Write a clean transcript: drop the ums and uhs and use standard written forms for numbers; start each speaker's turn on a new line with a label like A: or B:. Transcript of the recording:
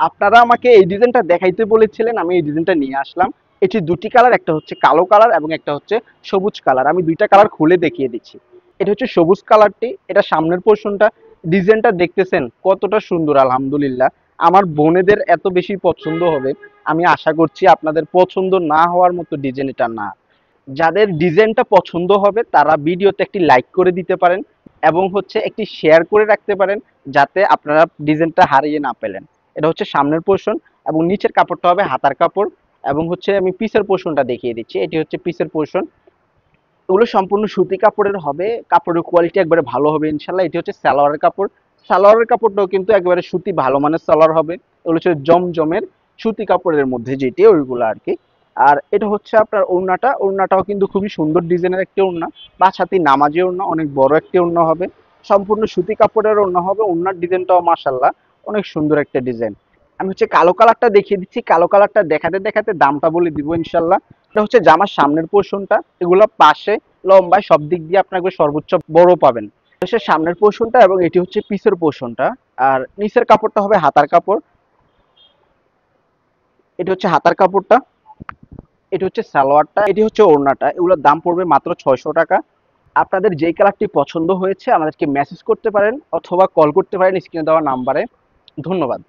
A: আপনারা আমাকে এই ডিজাইনটা দেখাইতে বলেছিলেন, আমি এই ডিজাইনটা নিয়ে আসলাম। এটি দুটি কালার, একটা হচ্ছে কালো কালার এবং একটা হচ্ছে সবুজ কালার। আমি দুইটা কালার খুলে দেখিয়ে দিচ্ছি। এটা হচ্ছে সবুজ কালারটি, এটা সামনের পোর্শনটা। ডিজাইনটা দেখতেছেন কতটা সুন্দর, আলহামদুলিল্লাহ। আমার বোনেদের এত বেশি পছন্দ হবে, আমি আশা করছি আপনাদের পছন্দ না হওয়ার মতো ডিজাইন এটা না। যাদের ডিজাইনটা পছন্দ হবে তারা ভিডিওতে একটি লাইক করে দিতে পারেন এবং হচ্ছে একটি শেয়ার করে রাখতে পারেন, যাতে আপনারা ডিজাইনটা হারিয়ে না পেলেন। এটা হচ্ছে সামনের পোর্শন এবং নিচের কাপড়টা হবে হাতার কাপড়। এবং হচ্ছে আমি পিসের পোর্শনটা দেখিয়ে দিচ্ছি, এটি হচ্ছে পিসের পোর্শন। এগুলো সম্পূর্ণ সুতি কাপড়ের হবে, কাপড়ের কোয়ালিটি একবারে ভালো হবে ইনশাল্লাহ। এটি হচ্ছে সালোয়ারের কাপড়। সালোয়ারের কাপড়টাও কিন্তু একবারে সুতি ভালো মানের সালোয়ার হবে। এগুলো হচ্ছে জমজমের সুতি কাপড়ের মধ্যে যেটি ওইগুলো আর কি। আর এটা হচ্ছে আপনার ওড়নাটা, ওড়নাটাও কিন্তু খুবই সুন্দর ডিজাইনের একটি ওড়না, পাঁচ হাতি নামাজি ওড়না, অনেক বড় একটি ওড়না হবে। সম্পূর্ণ সুতি কাপড়ের ওড়না হবে। ওড়নার ডিজাইনটাও মাশাল্লাহ অনেক সুন্দর একটা ডিজাইন। আমি হচ্ছে কালো কালারটা দেখিয়ে দিচ্ছি, কালো কালারটা দেখাতে দেখাতে দামটা বলে দিব ইনশাল্লাহ। এটা হচ্ছে জামার সামনের পোর্শনটা, এগুলো পাশে লম্বায় সব দিক দিয়ে আপনাকে সর্বোচ্চ বড় পাবেন। হচ্ছে সামনের পোর্শনটা এবং এটি হচ্ছে পিসের পোর্শনটা। আর নিচের কাপড়টা হবে হাতার কাপড়, এটি হচ্ছে হাতার কাপড়টা। এটি হচ্ছে সালোয়ারটা, এটি হচ্ছে ওড়নাটা। এগুলোর দাম পড়বে মাত্র 600 টাকা। আপনাদের যেই কালারটি পছন্দ হয়েছে আমাদেরকে মেসেজ করতে পারেন অথবা কল করতে পারেন স্ক্রিনে দেওয়া নাম্বারে। ধন্যবাদ।